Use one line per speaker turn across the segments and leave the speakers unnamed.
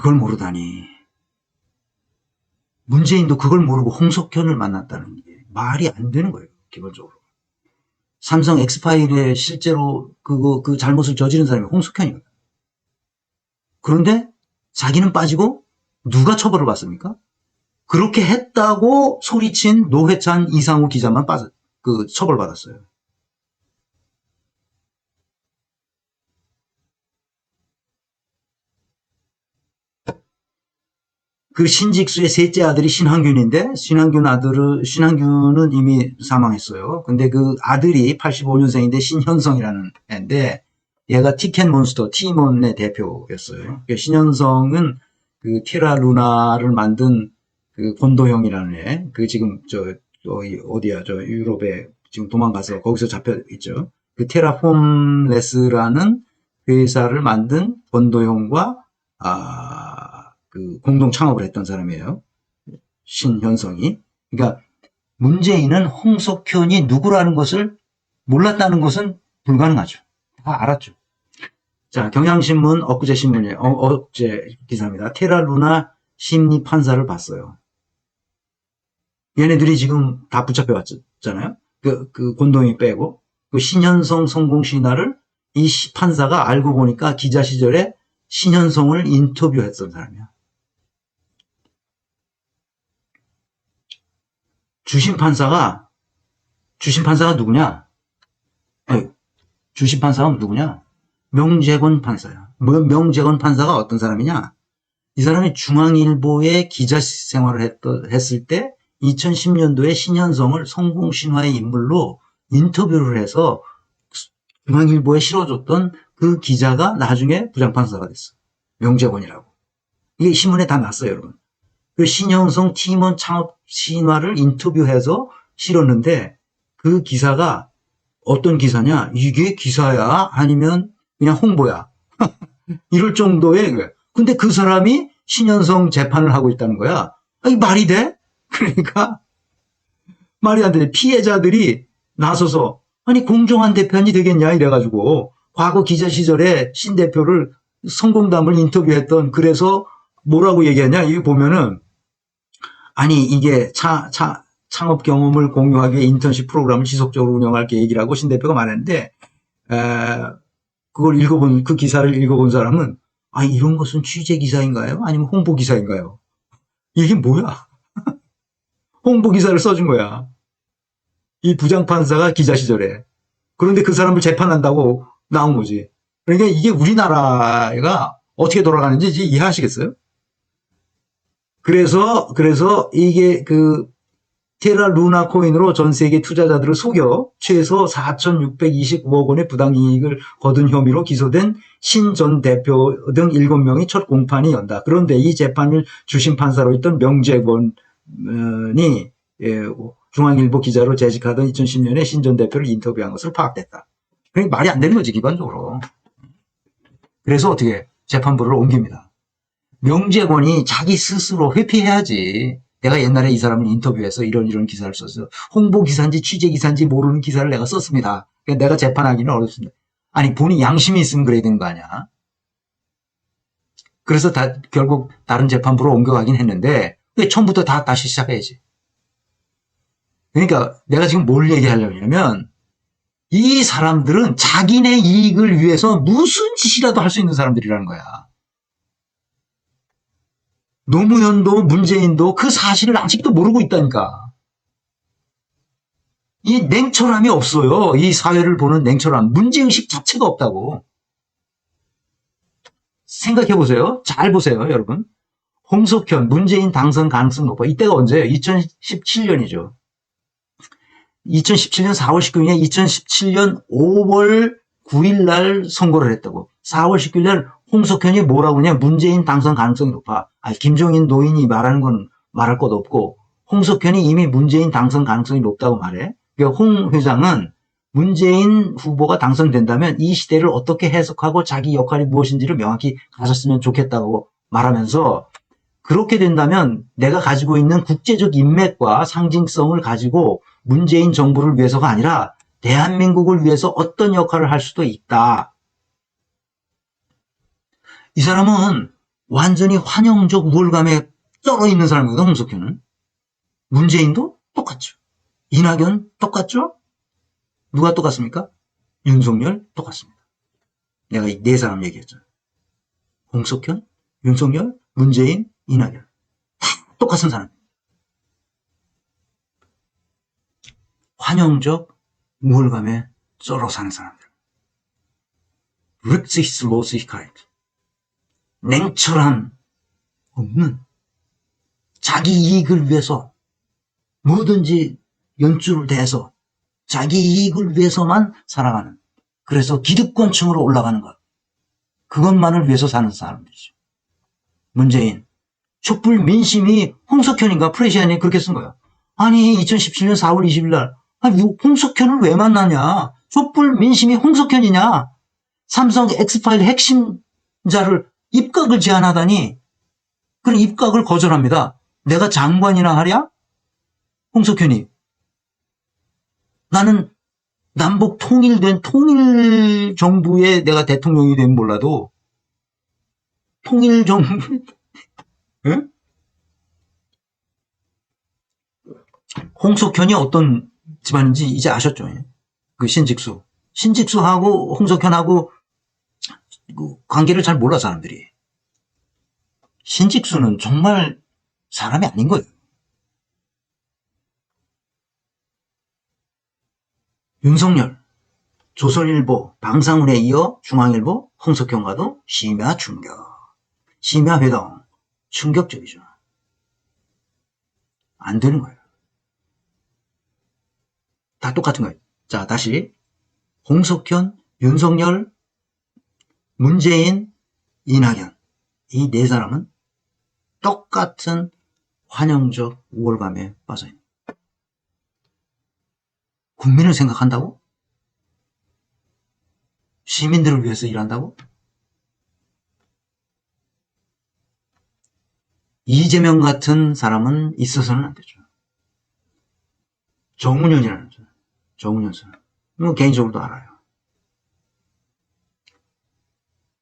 그걸 모르다니. 문재인도 그걸 모르고 홍석현을 만났다는 게 말이 안 되는 거예요, 기본적으로. 삼성 엑스파일에 실제로 그 잘못을 저지른 사람이 홍석현이거든. 그런데 자기는 빠지고 누가 처벌을 받습니까? 그렇게 했다고 소리친 노회찬, 이상우 기자만 처벌받았어요. 그 신직수의 셋째 아들이 신한균인데, 신한균은 이미 사망했어요. 근데 그 아들이 85년생인데 신현성이라는 애인데, 얘가 티켓몬스터, 티몬의 대표였어요. 신현성은 그 티라 루나를 만든 그 권도형이라는 애, 그 지금 어디야, 유럽에 지금 도망가서 거기서 잡혀 있죠. 그 테라폼레스라는 회사를 만든 권도형과, 그 공동 창업을 했던 사람이에요. 신현성이. 그러니까 문재인은 홍석현이 누구라는 것을 몰랐다는 것은 불가능하죠. 다 알았죠. 자, 경향신문 엊그제 신문이에요. 어제 기사입니다. 테라루나 심리 판사를 봤어요. 얘네들이 지금 다 붙잡혀 왔잖아요. 그 권동이 빼고. 그 신현성 성공 신화를 이 판사가 알고 보니까 기자 시절에 신현성을 인터뷰했던 사람이야. 주심판사가 누구냐? 주심판사가 누구냐? 명재건 판사야. 명재건 판사가 어떤 사람이냐? 이 사람이 중앙일보에 기자 생활을 했을 때 2010년도에 신현성을 성공신화의 인물로 인터뷰를 해서 중앙일보에 실어줬던 그 기자가 나중에 부장판사가 됐어. 명재건이라고. 이게 신문에 다 났어요, 여러분. 그 신현성 팀원 창업 신화를 인터뷰해서 실었는데 그 기사가 어떤 기사냐? 이게 기사야? 아니면 그냥 홍보야? 이럴 정도의. 근데 그 사람이 신현성 재판을 하고 있다는 거야. 아니, 말이 돼? 그러니까 말이 안 돼. 피해자들이 나서서 아니 공정한 대판이 되겠냐 이래가지고 과거 기자 시절에 신 대표를 성공담을 인터뷰했던, 그래서 뭐라고 얘기했냐? 이거 보면은 아니 이게 창업 경험을 공유하기 위해 인턴십 프로그램을 지속적으로 운영할게 얘기를 하고 신 대표가 말했는데, 그걸 그 기사를 읽어본 사람은 이런 것은 취재 기사인가요? 아니면 홍보 기사인가요? 이게 뭐야? 홍보 기사를 써준 거야. 이 부장판사가 기자 시절에. 그런데 그 사람을 재판한다고 나온 거지. 그러니까 이게 우리나라가 어떻게 돌아가는지 이해하시겠어요? 그래서 이게 그 테라 루나 코인으로 전 세계 투자자들을 속여 최소 4,625억 원의 부당이익을 거둔 혐의로 기소된 신 전 대표 등 7명이 첫 공판이 연다. 그런데 이 재판을 주심 판사로 있던 명재권이 중앙일보 기자로 재직하던 2010년에 신 전 대표를 인터뷰한 것을 파악됐다. 그러니까 말이 안 되는 거지, 기본적으로. 그래서 어떻게 재판부를 옮깁니다. 명재권이 자기 스스로 회피해야지. 내가 옛날에 이 사람을 인터뷰해서 이런 기사를 썼어요. 홍보 기사인지 취재 기사인지 모르는 기사를 내가 썼습니다. 그러니까 내가 재판하기는 어렵습니다. 아니, 본인 양심이 있으면 그래야 되는 거 아니야. 그래서 결국 다른 재판부로 옮겨가긴 했는데 처음부터 다시 시작해야지. 그러니까 내가 지금 뭘 얘기하려고 하냐면, 이 사람들은 자기네 이익을 위해서 무슨 짓이라도 할 수 있는 사람들이라는 거야. 노무현도 문재인도 그 사실을 아직도 모르고 있다니까. 이 냉철함이 없어요. 이 사회를 보는 냉철함. 문제의식 자체가 없다고. 생각해 보세요. 잘 보세요, 여러분. 홍석현, 문재인 당선 가능성 높아. 이때가 언제예요? 2017년이죠. 2017년 4월 19일에 2017년 5월 9일 날 선거를 했다고. 4월 19일 날 홍석현이 뭐라고 하냐? 문재인 당선 가능성이 높아. 김종인 노인이 말하는 건 말할 것도 없고, 홍석현이 이미 문재인 당선 가능성이 높다고 말해. 그러니까 홍 회장은 문재인 후보가 당선된다면 이 시대를 어떻게 해석하고 자기 역할이 무엇인지를 명확히 가졌으면 좋겠다고 말하면서, 그렇게 된다면 내가 가지고 있는 국제적 인맥과 상징성을 가지고 문재인 정부를 위해서가 아니라 대한민국을 위해서 어떤 역할을 할 수도 있다. 이 사람은 완전히 환영적 우월감에 쩔어 있는 사람이거든, 홍석현은. 문재인도 똑같죠. 이낙연 똑같죠? 누가 똑같습니까? 윤석열 똑같습니다. 내가 이 네 사람 얘기했잖아. 홍석현, 윤석열, 문재인, 이낙연. 다 똑같은 사람. 환영적 우월감에 쩔어 사는 사람들. Rücksichtslosigkeit. 냉철함 없는, 자기 이익을 위해서 뭐든지 연줄을 대해서 자기 이익을 위해서만 살아가는, 그래서 기득권층으로 올라가는 것, 그것만을 위해서 사는 사람들이죠. 문재인, 촛불 민심이 홍석현인가 프레시안이 그렇게 쓴 거예요. 아니 2017년 4월 20일 날 홍석현을 왜 만나냐, 촛불 민심이 홍석현이냐, 삼성 엑스파일 핵심자를 입각을 제안하다니 그런 입각을 거절합니다. 내가 장관이나 하랴? 홍석현이. 나는 남북 통일된 통일정부에 내가 대통령이 되면 몰라도 통일정부 응? 홍석현이 어떤 집안인지 이제 아셨죠? 그 신직수하고 홍석현하고 그 관계를 잘 몰라 사람들이. 신직수는 정말 사람이 아닌 거예요. 윤석열, 조선일보, 방상훈에 이어 중앙일보, 홍석현과도 심야 충격. 심야 회동. 충격적이죠. 안 되는 거예요. 다 똑같은 거예요. 자, 다시. 홍석현, 윤석열, 문재인, 이낙연. 이 네 사람은 똑같은 환영적 우월감에 빠져 있는. 국민을 생각한다고? 시민들을 위해서 일한다고? 이재명 같은 사람은 있어서는 안 되죠. 정운현이라는 사람. 정운현 사람. 뭐 개인적으로도 알아요.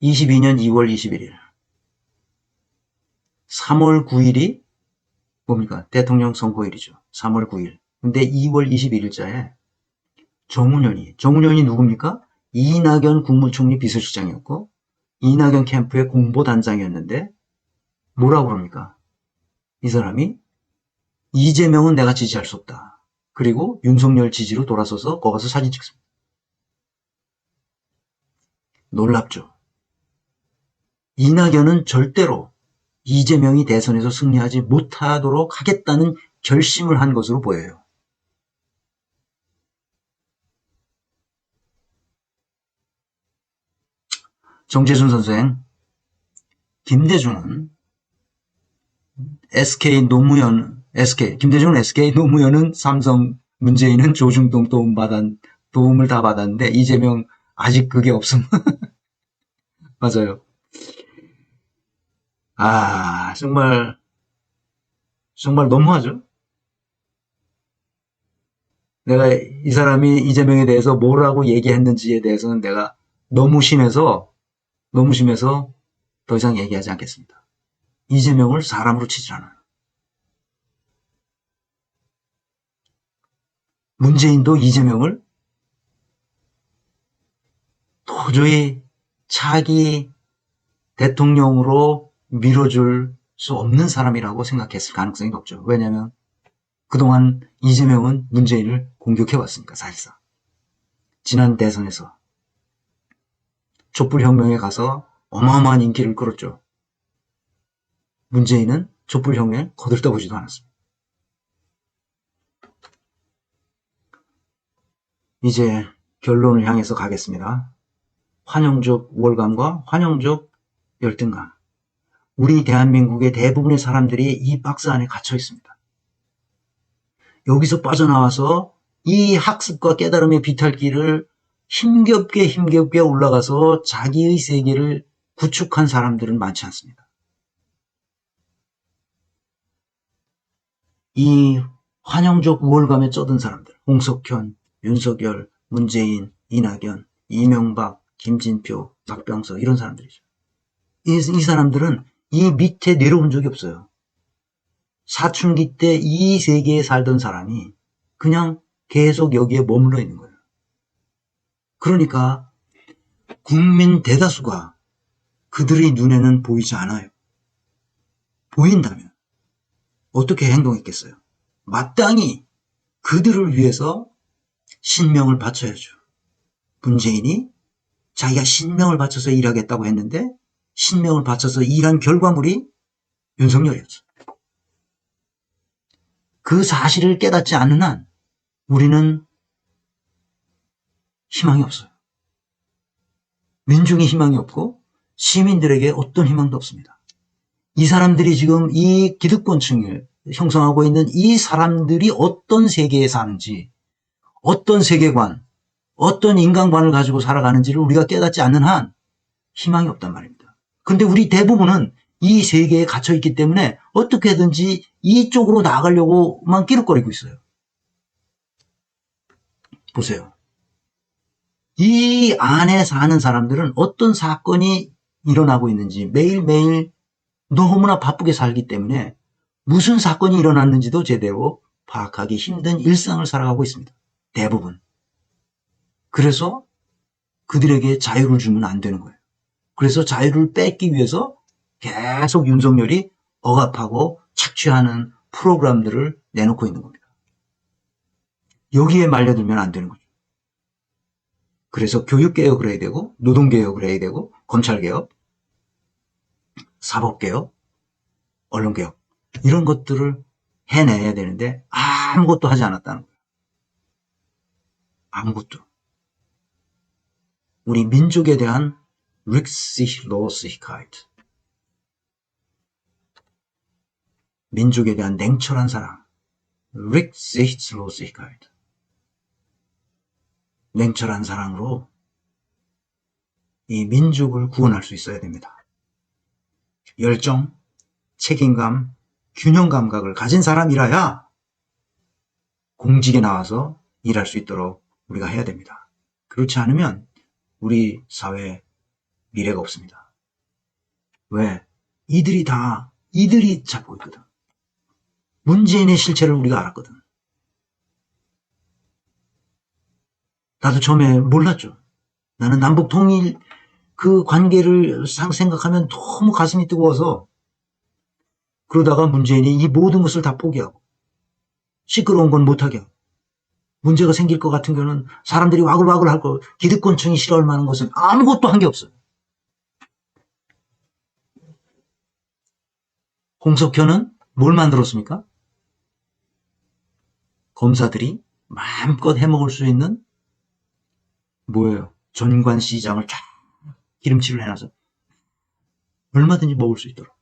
22년 2월 21일. 3월 9일이 뭡니까? 대통령 선거일이죠. 3월 9일. 근데 2월 21일자에 정운현이 누굽니까? 이낙연 국무총리 비서실장이었고 이낙연 캠프의 공보단장이었는데 뭐라고 그럽니까? 이 사람이 이재명은 내가 지지할 수 없다. 그리고 윤석열 지지로 돌아서서 거기 가서 사진 찍습니다. 놀랍죠? 이낙연은 절대로 이재명이 대선에서 승리하지 못하도록 하겠다는 결심을 한 것으로 보여요. 정재순 선생, 김대중은 김대중은 SK, 노무현은 삼성, 문재인은 조중동 도움을 다 받았는데 이재명 아직 그게 없음. 맞아요. 아, 정말 너무하죠? 내가 이 사람이 이재명에 대해서 뭐라고 얘기했는지에 대해서는 내가 너무 심해서 더 이상 얘기하지 않겠습니다. 이재명을 사람으로 치질 않아요. 문재인도 이재명을 도저히 차기 대통령으로 밀어줄 수 없는 사람이라고 생각했을 가능성이 높죠. 왜냐하면 그동안 이재명은 문재인을 공격해왔으니까 사실상. 지난 대선에서 촛불혁명에 가서 어마어마한 인기를 끌었죠. 문재인은 촛불혁명에 거들떠보지도 않았습니다. 이제 결론을 향해서 가겠습니다. 환영적 우월감과 환영적 열등감. 우리 대한민국의 대부분의 사람들이 이 박스 안에 갇혀 있습니다. 여기서 빠져나와서 이 학습과 깨달음의 비탈길을 힘겹게 올라가서 자기의 세계를 구축한 사람들은 많지 않습니다. 이 환영적 우월감에 쩌든 사람들, 홍석현, 윤석열, 문재인, 이낙연, 이명박, 김진표, 박병석 이런 사람들이죠. 이 사람들은 이 밑에 내려온 적이 없어요. 사춘기 때 이 세계에 살던 사람이 그냥 계속 여기에 머물러 있는 거예요. 그러니까 국민 대다수가 그들의 눈에는 보이지 않아요. 보인다면 어떻게 행동했겠어요? 마땅히 그들을 위해서 신명을 바쳐야죠. 문재인이 자기가 신명을 바쳐서 일하겠다고 했는데 신명을 바쳐서 일한 결과물이 윤석열이었죠. 그 사실을 깨닫지 않는 한 우리는 희망이 없어요. 민중의 희망이 없고 시민들에게 어떤 희망도 없습니다. 이 사람들이 지금 이 기득권층을 형성하고 있는 이 사람들이 어떤 세계에 사는지, 어떤 세계관, 어떤 인간관을 가지고 살아가는지를 우리가 깨닫지 않는 한 희망이 없단 말입니다. 근데 우리 대부분은 이 세계에 갇혀 있기 때문에 어떻게든지 이쪽으로 나아가려고만 끼룩거리고 있어요. 보세요. 이 안에 사는 사람들은 어떤 사건이 일어나고 있는지 매일매일 너무나 바쁘게 살기 때문에 무슨 사건이 일어났는지도 제대로 파악하기 힘든 일상을 살아가고 있습니다. 대부분. 그래서 그들에게 자유를 주면 안 되는 거예요. 그래서 자유를 뺏기 위해서 계속 윤석열이 억압하고 착취하는 프로그램들을 내놓고 있는 겁니다. 여기에 말려들면 안 되는 거죠. 그래서 교육개혁을 해야 되고 노동개혁을 해야 되고 검찰개혁, 사법개혁, 언론개혁 이런 것들을 해내야 되는데 아무것도 하지 않았다는 거예요. 아무것도. 우리 민족에 대한 Rücksichtslosigkeit, 민족에 대한 냉철한 사랑, Rücksichtslosigkeit, 냉철한 사랑으로 이 민족을 구원할 수 있어야 됩니다. 열정, 책임감, 균형 감각을 가진 사람이라야 공직에 나와서 일할 수 있도록 우리가 해야 됩니다. 그렇지 않으면 우리 사회에 미래가 없습니다. 왜? 이들이 잡고 있거든. 문재인의 실체를 우리가 알았거든. 나도 처음에 몰랐죠. 나는 남북 통일 그 관계를 생각하면 너무 가슴이 뜨거워서 그러다가 문재인이 이 모든 것을 다 포기하고 시끄러운 건 못하게 하고 문제가 생길 것 같은 경우는 사람들이 와글와글 할 거, 기득권층이 싫어할 만한 것은 아무것도 한 게 없어요. 홍석현은 뭘 만들었습니까? 검사들이 마음껏 해먹을 수 있는 뭐예요? 전관시장을 쫙 기름칠을 해놔서 얼마든지 먹을 수 있도록.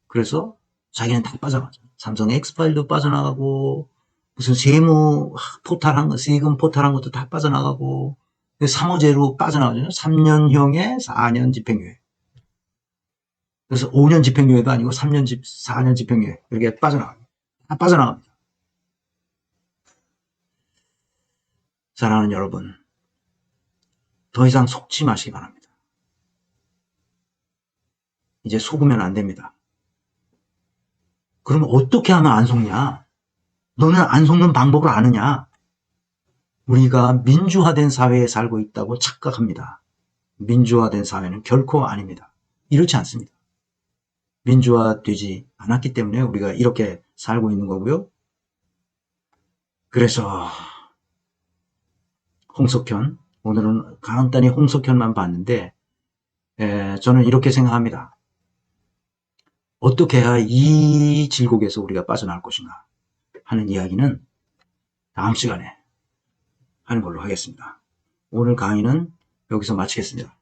그래서 자기는 다 빠져나가죠. 삼성 엑스파일도 빠져나가고 무슨 세무 포탈한 거, 세금 포탈한 것도 다 빠져나가고 사모제로 빠져나가죠. 3년형에 4년 집행유예. 그래서 5년 집행유예도 아니고 4년 집행유예 이렇게 빠져나갑니다. 다 빠져나갑니다. 사랑하는 여러분, 더 이상 속지 마시기 바랍니다. 이제 속으면 안 됩니다. 그러면 어떻게 하면 안 속냐? 너는 안 속는 방법을 아느냐? 우리가 민주화된 사회에 살고 있다고 착각합니다. 민주화된 사회는 결코 아닙니다. 이렇지 않습니다. 민주화되지 않았기 때문에 우리가 이렇게 살고 있는 거고요. 그래서 홍석현, 오늘은 간단히 홍석현만 봤는데 저는 이렇게 생각합니다. 어떻게 해야 이 질곡에서 우리가 빠져나올 것인가 하는 이야기는 다음 시간에 하는 걸로 하겠습니다. 오늘 강의는 여기서 마치겠습니다.